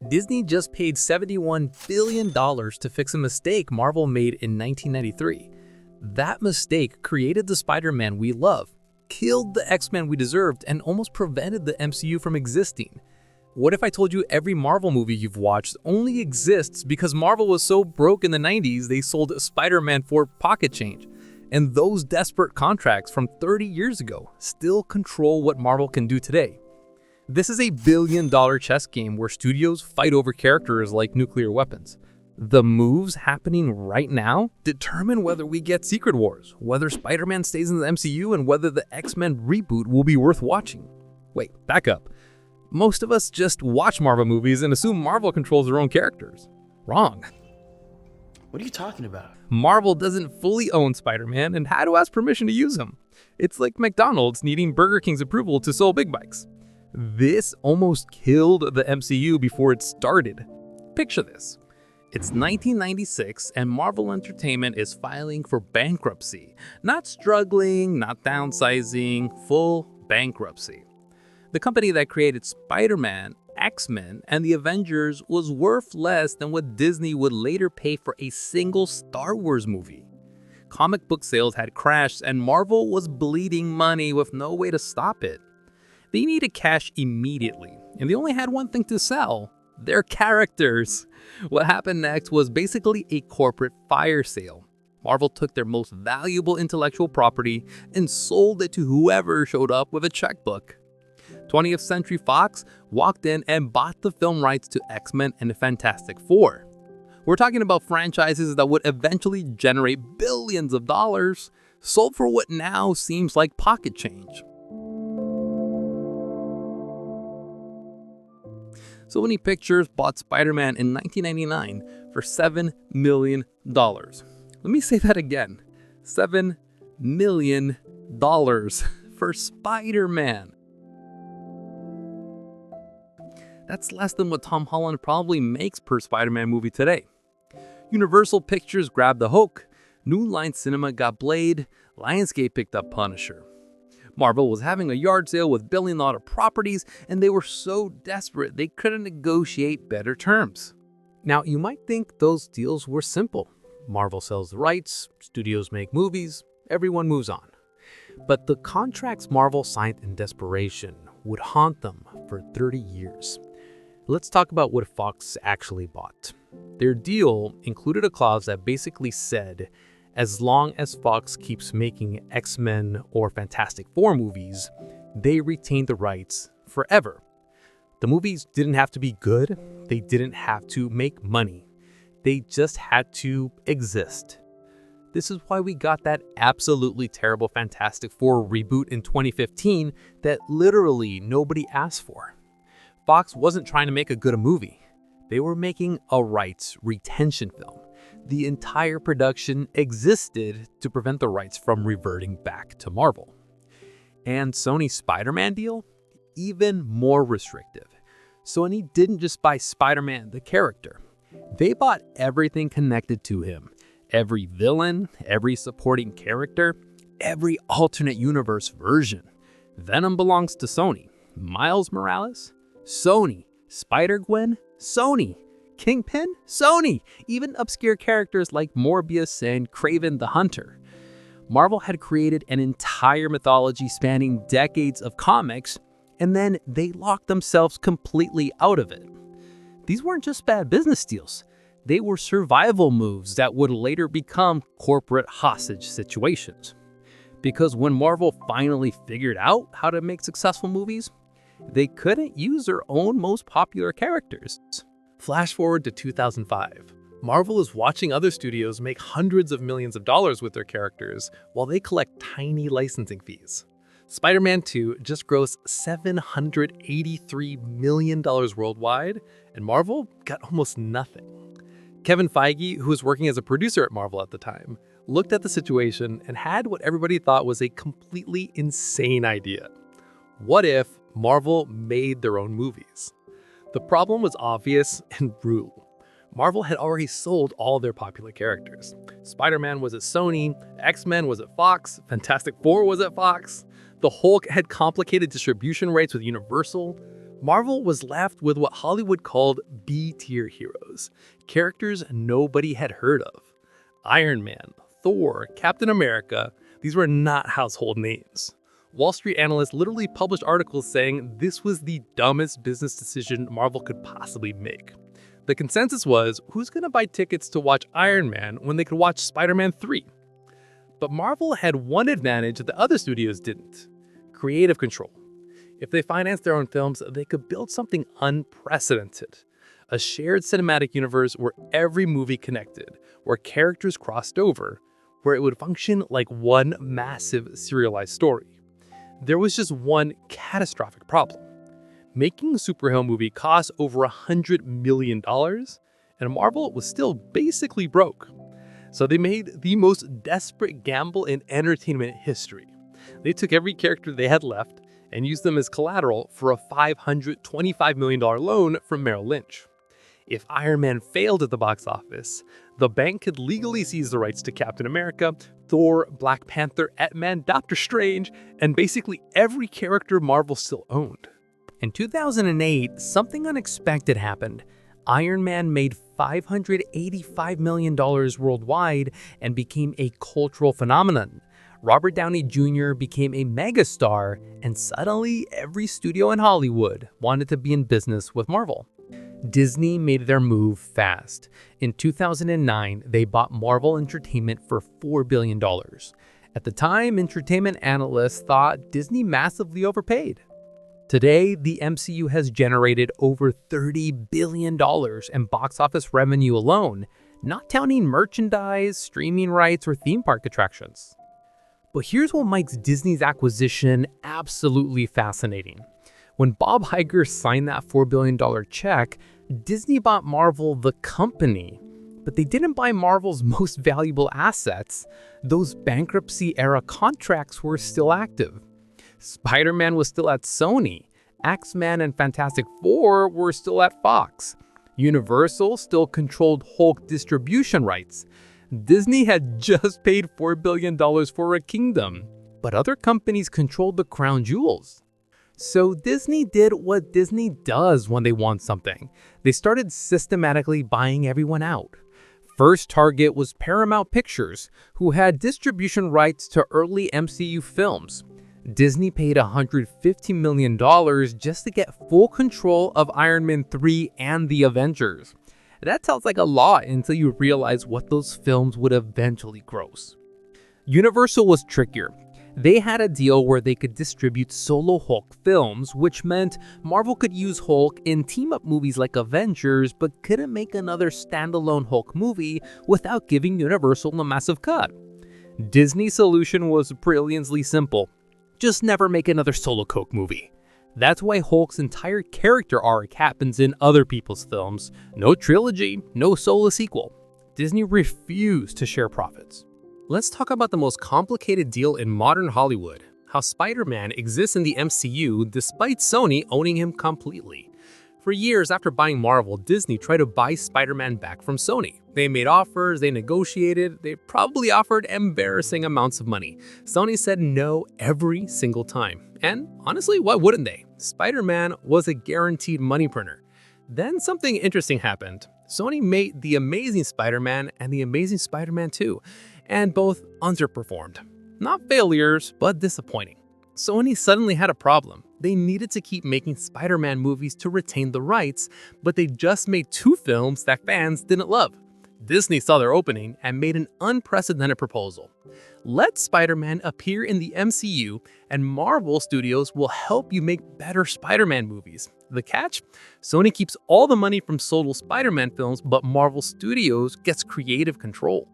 Disney just paid $71 billion to fix a mistake Marvel made in 1993. That mistake created the Spider-Man we love, killed the X-Men we deserved, and almost prevented the MCU from existing. What if I told you every Marvel movie you've watched only exists because Marvel was so broke in the 90s they sold Spider-Man for pocket change? And those desperate contracts from 30 years ago still control what Marvel can do today. This is a billion-dollar chess game where studios fight over characters like nuclear weapons. The moves happening right now determine whether we get Secret Wars, whether Spider-Man stays in the MCU, and whether the X-Men reboot will be worth watching. Wait, back up. Most of us just watch Marvel movies and assume Marvel controls their own characters. Wrong. What are you talking about? Marvel doesn't fully own Spider-Man and had to ask permission to use him. It's like McDonald's needing Burger King's approval to sell Big Bikes. This almost killed the MCU before it started. Picture this. It's 1996 and Marvel Entertainment is filing for bankruptcy. Not struggling, not downsizing, full bankruptcy. The company that created Spider-Man, X-Men, and the Avengers was worth less than what Disney would later pay for a single Star Wars movie. Comic book sales had crashed and Marvel was bleeding money with no way to stop it. They needed cash immediately, and they only had one thing to sell: their characters. What happened next was basically a corporate fire sale. Marvel took their most valuable intellectual property and sold it to whoever showed up with a checkbook. 20th Century Fox walked in and bought the film rights to X-Men and the Fantastic Four. We're talking about franchises that would eventually generate billions of dollars, sold for what now seems like pocket change. Sony Pictures bought Spider-Man in 1999 for $7 million. Let me say that again. $7 million for Spider-Man. That's less than what Tom Holland probably makes per Spider-Man movie today. Universal Pictures grabbed the Hulk, New Line Cinema got Blade, Lionsgate picked up Punisher. Marvel was having a yard sale with billion-dollar properties, and they were so desperate they couldn't negotiate better terms. Now, you might think those deals were simple. Marvel sells the rights, studios make movies, everyone moves on. But the contracts Marvel signed in desperation would haunt them for 30 years. Let's talk about what Fox actually bought. Their deal included a clause that basically said, as long as Fox keeps making X-Men or Fantastic Four movies, they retain the rights forever. The movies didn't have to be good, they didn't have to make money. They just had to exist. This is why we got that absolutely terrible Fantastic Four reboot in 2015 that literally nobody asked for. Fox wasn't trying to make a good movie. They were making a rights retention film. The entire production existed to prevent the rights from reverting back to Marvel. And Sony's Spider-Man deal? Even more restrictive. Sony didn't just buy Spider-Man, the character. They bought everything connected to him. Every villain, every supporting character, every alternate universe version. Venom belongs to Sony. Miles Morales? Sony. Spider-Gwen? Sony. Kingpin? Sony! Even obscure characters like Morbius and Kraven the Hunter. Marvel had created an entire mythology spanning decades of comics, and then they locked themselves completely out of it. These weren't just bad business deals. They were survival moves that would later become corporate hostage situations. Because when Marvel finally figured out how to make successful movies, they couldn't use their own most popular characters. Flash forward to 2005. Marvel is watching other studios make hundreds of millions of dollars with their characters while they collect tiny licensing fees. Spider-Man 2 just grossed $783 million worldwide, and Marvel got almost nothing. Kevin Feige, who was working as a producer at Marvel at the time, looked at the situation and had what everybody thought was a completely insane idea. What if Marvel made their own movies? The problem was obvious and brutal. Marvel had already sold all their popular characters. Spider-Man was at Sony, X-Men was at Fox, Fantastic Four was at Fox. The Hulk had complicated distribution rights with Universal. Marvel was left with what Hollywood called B-tier heroes, characters nobody had heard of. Iron Man, Thor, Captain America, these were not household names. Wall Street analysts literally published articles saying this was the dumbest business decision Marvel could possibly make. The consensus was, who's going to buy tickets to watch Iron Man when they could watch Spider-Man 3? But Marvel had one advantage that the other studios didn't: creative control. If they financed their own films, they could build something unprecedented. A shared cinematic universe where every movie connected, where characters crossed over, where it would function like one massive serialized story. There was just one catastrophic problem. Making a superhero movie cost over $100 million, and Marvel was still basically broke. So they made the most desperate gamble in entertainment history. They took every character they had left and used them as collateral for a $525 million loan from Merrill Lynch. If Iron Man failed at the box office, the bank could legally seize the rights to Captain America, Thor, Black Panther, Ant-Man, Doctor Strange, and basically every character Marvel still owned. In 2008, something unexpected happened. Iron Man made $585 million worldwide and became a cultural phenomenon. Robert Downey Jr. became a megastar, and suddenly every studio in Hollywood wanted to be in business with Marvel. Disney made their move fast. In 2009, they bought Marvel Entertainment for $4 billion. At the time, entertainment analysts thought Disney massively overpaid. Today, the MCU has generated over $30 billion in box office revenue alone, not counting merchandise, streaming rights, or theme park attractions. But here's what makes Disney's acquisition absolutely fascinating. When Bob Iger signed that $4 billion check, Disney bought Marvel the company, but they didn't buy Marvel's most valuable assets. Those bankruptcy-era contracts were still active. Spider-Man was still at Sony. X-Men and Fantastic Four were still at Fox. Universal still controlled Hulk distribution rights. Disney had just paid $4 billion for a kingdom, but other companies controlled the crown jewels. So Disney did what Disney does when they want something. They started systematically buying everyone out. First target was Paramount Pictures, who had distribution rights to early MCU films. Disney paid $150 million just to get full control of Iron Man 3 and the Avengers. That sounds like a lot until you realize what those films would eventually gross. Universal was trickier. They had a deal where they could distribute solo Hulk films, which meant Marvel could use Hulk in team-up movies like Avengers, but couldn't make another standalone Hulk movie without giving Universal a massive cut. Disney's solution was brilliantly simple: just never make another solo Hulk movie. That's why Hulk's entire character arc happens in other people's films. No trilogy, no solo sequel. Disney refused to share profits. Let's talk about the most complicated deal in modern Hollywood: how Spider-Man exists in the MCU despite Sony owning him completely. For years after buying Marvel, Disney tried to buy Spider-Man back from Sony. They made offers, they negotiated, they probably offered embarrassing amounts of money. Sony said no every single time. And honestly, why wouldn't they? Spider-Man was a guaranteed money printer. Then something interesting happened. Sony made The Amazing Spider-Man and The Amazing Spider-Man 2, and both underperformed. Not failures, but disappointing. Sony suddenly had a problem. They needed to keep making Spider-Man movies to retain the rights, but they just made two films that fans didn't love. Disney saw their opening and made an unprecedented proposal. Let Spider-Man appear in the MCU, and Marvel Studios will help you make better Spider-Man movies. The catch? Sony keeps all the money from solo Spider-Man films, but Marvel Studios gets creative control.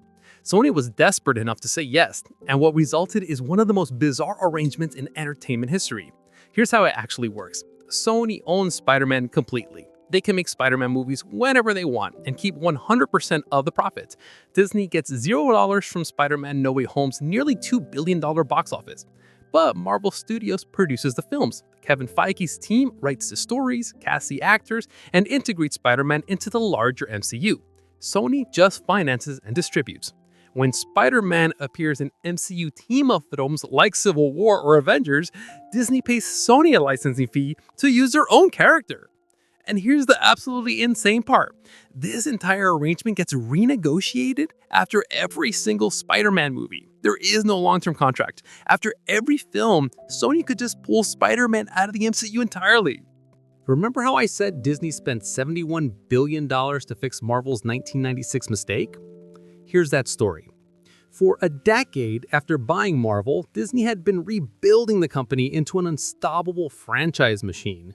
Sony was desperate enough to say yes, and what resulted is one of the most bizarre arrangements in entertainment history. Here's how it actually works. Sony owns Spider-Man completely. They can make Spider-Man movies whenever they want and keep 100% of the profits. Disney gets $0 from Spider-Man No Way Home's nearly $2 billion box office. But Marvel Studios produces the films. Kevin Feige's team writes the stories, casts the actors, and integrates Spider-Man into the larger MCU. Sony just finances and distributes. When Spider-Man appears in MCU team-up films like Civil War or Avengers, Disney pays Sony a licensing fee to use their own character. And here's the absolutely insane part. This entire arrangement gets renegotiated after every single Spider-Man movie. There is no long-term contract. After every film, Sony could just pull Spider-Man out of the MCU entirely. Remember how I said Disney spent $71 billion to fix Marvel's 1996 mistake? Here's that story. For a decade after buying Marvel, Disney had been rebuilding the company into an unstoppable franchise machine.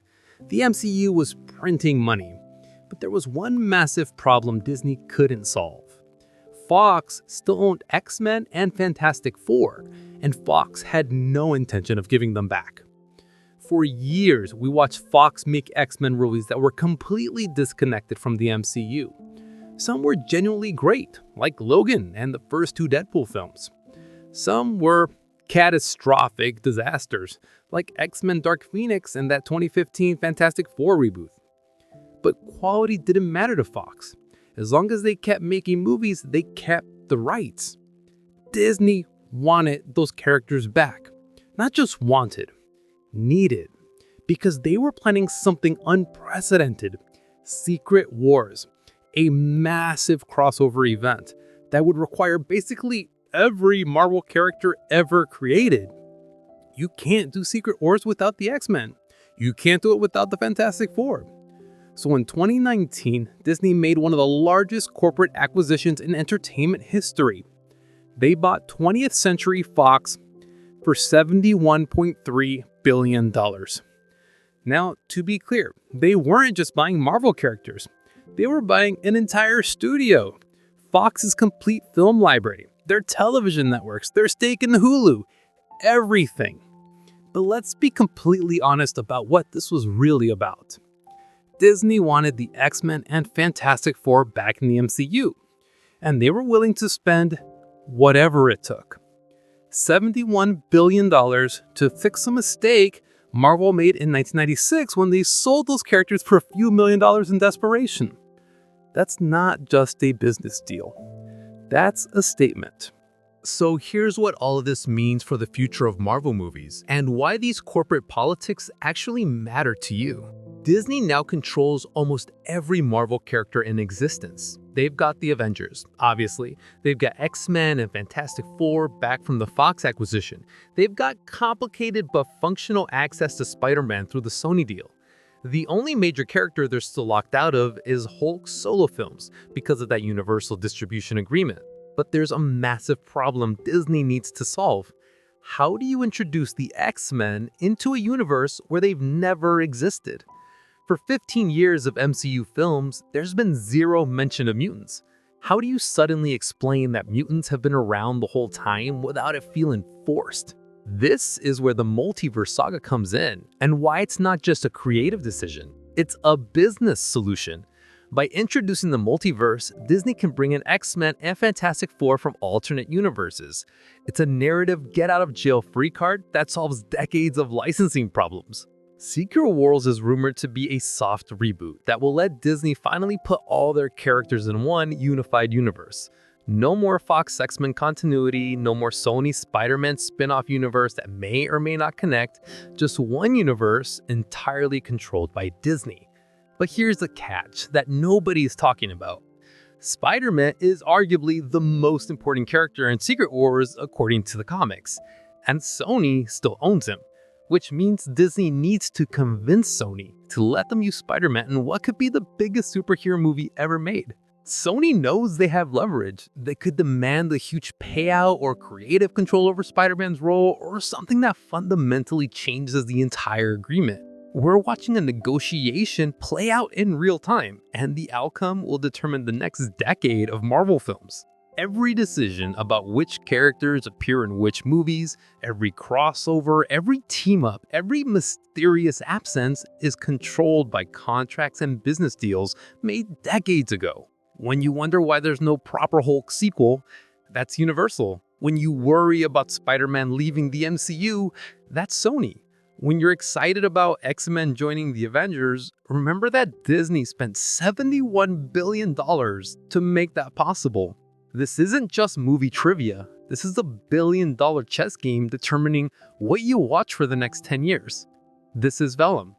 The MCU was printing money, but there was one massive problem Disney couldn't solve. Fox still owned X-Men and Fantastic Four, and Fox had no intention of giving them back. For years, we watched Fox make X-Men movies that were completely disconnected from the MCU. Some were genuinely great, like Logan and the first two Deadpool films. Some were catastrophic disasters, like X-Men Dark Phoenix and that 2015 Fantastic Four reboot. But quality didn't matter to Fox. As long as they kept making movies, they kept the rights. Disney wanted those characters back. Not just wanted, needed. Because they were planning something unprecedented. Secret Wars. A massive crossover event that would require basically every Marvel character ever created. You can't do Secret Wars without the X-Men. You can't do it without the Fantastic Four. So in 2019, Disney made one of the largest corporate acquisitions in entertainment history. They bought 20th Century Fox for $71.3 billion. Now, to be clear, they weren't just buying Marvel characters. They were buying an entire studio. Fox's complete film library, their television networks, their stake in Hulu, everything. But let's be completely honest about what this was really about. Disney wanted the X-Men and Fantastic Four back in the MCU, and they were willing to spend whatever it took. $71 billion to fix a mistake Marvel made in 1996 when they sold those characters for a few $1,000,000 in desperation. That's not just a business deal. That's a statement. So here's what all of this means for the future of Marvel movies and why these corporate politics actually matter to you. Disney now controls almost every Marvel character in existence. They've got the Avengers, obviously. They've got X-Men and Fantastic Four back from the Fox acquisition. They've got complicated but functional access to Spider-Man through the Sony deal. The only major character they're still locked out of is Hulk's solo films because of that Universal distribution agreement. But there's a massive problem Disney needs to solve. How do you introduce the X-Men into a universe where they've never existed? For 15 years of MCU films, there's been zero mention of mutants. How do you suddenly explain that mutants have been around the whole time without it feeling forced? This is where the multiverse saga comes in, and why it's not just a creative decision, it's a business solution. By introducing the multiverse, Disney can bring in X-Men and Fantastic Four from alternate universes. It's a narrative get-out-of-jail-free card that solves decades of licensing problems. Secret Wars is rumored to be a soft reboot that will let Disney finally put all their characters in one unified universe. No more Fox X-Men continuity, no more Sony Spider-Man spin-off universe that may or may not connect, just one universe entirely controlled by Disney. But here's the catch that nobody is talking about. Spider-Man is arguably the most important character in Secret Wars according to the comics, and Sony still owns him, which means Disney needs to convince Sony to let them use Spider-Man in what could be the biggest superhero movie ever made. Sony knows they have leverage. They could demand a huge payout or creative control over Spider-Man's role or something that fundamentally changes the entire agreement. We're watching a negotiation play out in real time, and the outcome will determine the next decade of Marvel films. Every decision about which characters appear in which movies, every crossover, every team-up, every mysterious absence is controlled by contracts and business deals made decades ago. When you wonder why there's no proper Hulk sequel, that's Universal. When you worry about Spider-Man leaving the MCU, that's Sony. When you're excited about X-Men joining the Avengers, remember that Disney spent $71 billion to make that possible. This isn't just movie trivia. This is a billion-dollar chess game determining what you watch for the next 10 years. This is Vellum.